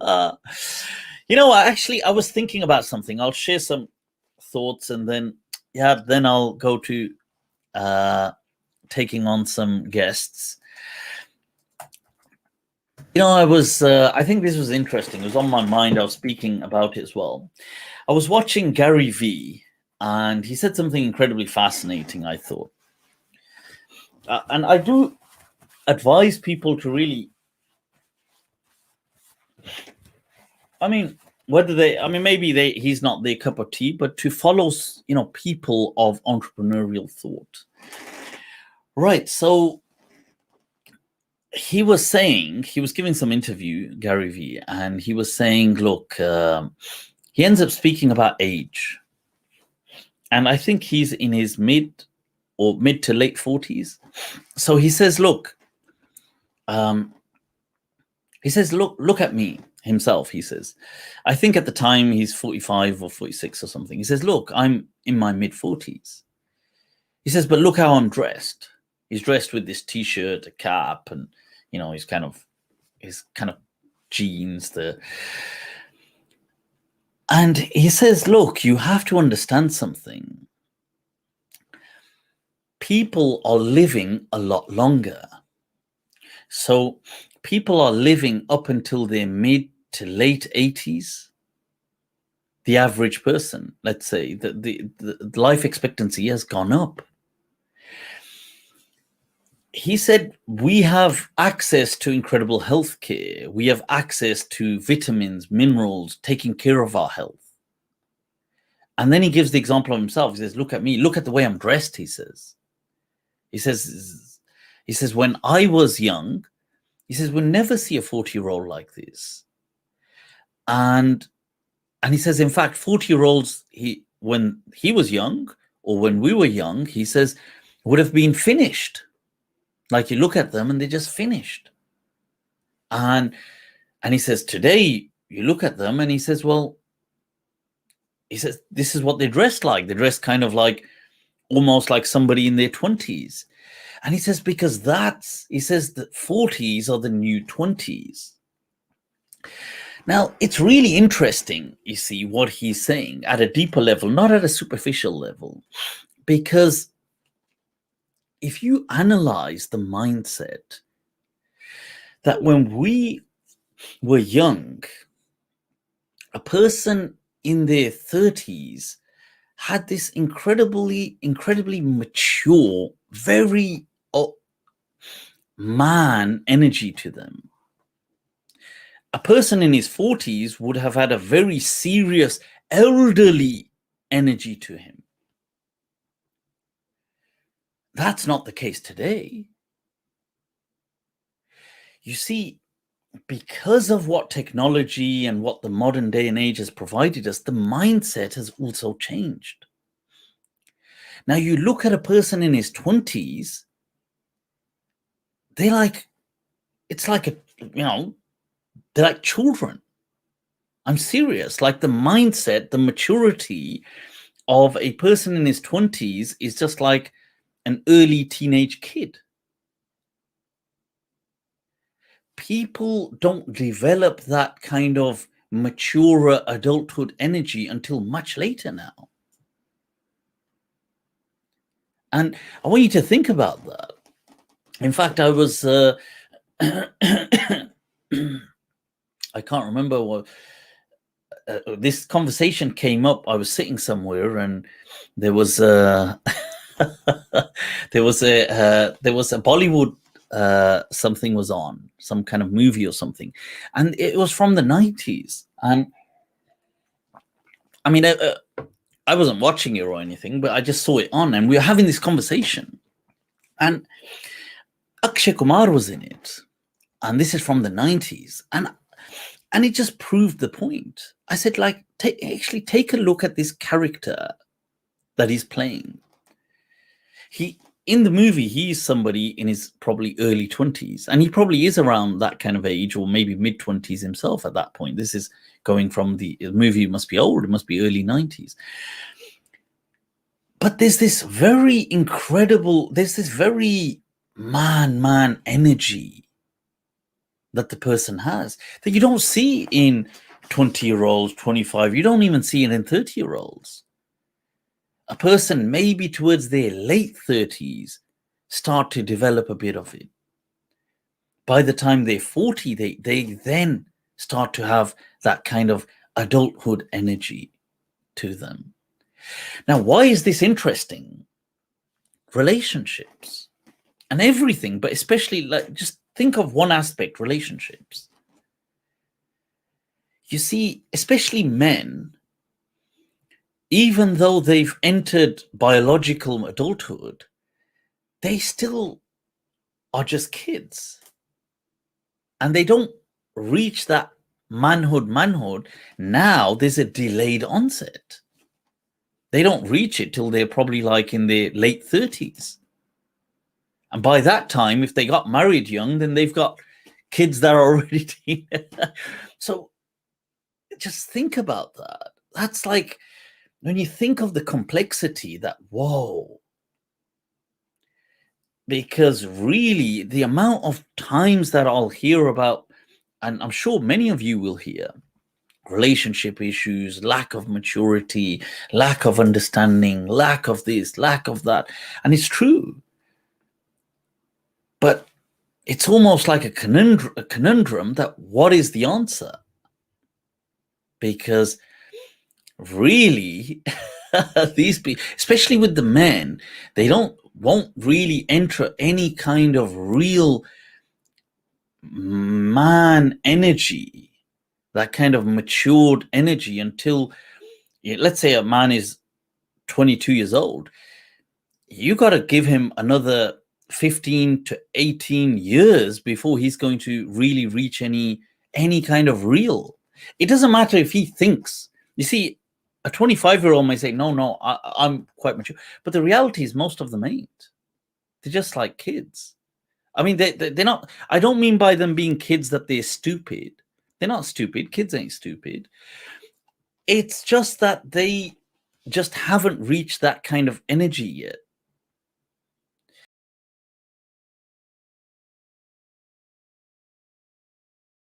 Uh, you know, I was thinking about something. I'll share some thoughts, and then I'll go to uh, taking on some guests. You know, I think this was interesting. It was on my mind. I was speaking about it as well. I was watching Gary Vee, and he said something incredibly fascinating, I thought. And I do advise people to really, I mean, maybe he's not their cup of tea, but to follow, people of entrepreneurial thought. Right. So he was giving some interview, Gary Vee, and he was saying, look, he ends up speaking about age. And I think he's in his mid to late 40s. So he says, look, look at me himself. He says, I think at the time he's 45 or 46 or something. He says, look, I'm in my mid 40s. He says, but look how I'm dressed. He's dressed with this t-shirt, a cap, and his kind of jeans. And he says, look, you have to understand something. People are living a lot longer. So people are living up until their mid to late 80s. The average person, let's say, the life expectancy has gone up. He said, we have access to incredible health care. We have access to vitamins, minerals, taking care of our health. And then he gives the example of himself. He says, look at me, look at the way I'm dressed, he says. He says, when I was young, he says, we'll never see a 40-year-old like this. And he says, in fact, 40-year-olds, when he was young, or when we were young, he says, would have been finished. Like, you look at them and they're just finished. And he says, today you look at them and he says, well, he says, this is what they dressed like. They dressed kind of like almost like somebody in their 20s. And he says, because he says that 40s are the new 20s. Now, it's really interesting, you see, what he's saying at a deeper level, not at a superficial level, because if you analyze the mindset that when we were young, a person in their 30s had this incredibly mature, very man energy to them. A person in his 40s would have had a very serious, elderly energy to him. That's not the case today. You see, because of what technology and what the modern day and age has provided us, the mindset has also changed. Now, you look at a person in his 20s, they're like children. I'm serious. Like, the mindset, the maturity of a person in his 20s is just like an early teenage kid. People don't develop that kind of mature adulthood energy until much later now. And I want you to think about that. In fact, I was, I can't remember what, this conversation came up. I was sitting somewhere and there was a, there was a Bollywood, something was on, some kind of movie or something. And it was from the 90s. And I mean, I wasn't watching it or anything, but I just saw it on and we were having this conversation. And Akshay Kumar was in it. And this is from the 90s. And it just proved the point. I said, like, actually take a look at this character that he's playing. In the movie, he's somebody in his probably early 20s, and he probably is around that kind of age, or maybe mid 20s himself at that point. This is going from the movie must be old, it must be early 90s. But there's this very incredible, there's this very man energy that the person has that you don't see in 20-year-olds, 25, you don't even see it in 30-year-olds. A person maybe towards their late 30s start to develop a bit of it. By the time they're 40, they then start to have that kind of adulthood energy to them. Now, why is this interesting? Relationships and everything, but especially, like, just think of one aspect, relationships. You see, especially men, even though they've entered biological adulthood, they still are just kids. And they don't reach that manhood. Now there's a delayed onset. They don't reach it till they're probably like in their late 30s. And by that time, if they got married young, then they've got kids that are already So just think about that. That's like, when you think of the complexity, that, whoa. Because really, the amount of times that I'll hear about, and I'm sure many of you will hear, relationship issues, lack of maturity, lack of understanding, lack of this, lack of that. And it's true. But it's almost like a conundrum that what is the answer? Because really, these people, especially with the men, they won't really enter any kind of real man energy, that kind of matured energy, until, let's say, a man is 22 years old. You got to give him another 15 to 18 years before he's going to really reach any kind of real. It doesn't matter if he thinks. You see, a 25-year-old may say, no, I'm quite mature. But the reality is most of them ain't. They're just like kids. I mean, they're not, I don't mean by them being kids that they're stupid. They're not stupid. Kids ain't stupid. It's just that they just haven't reached that kind of energy yet.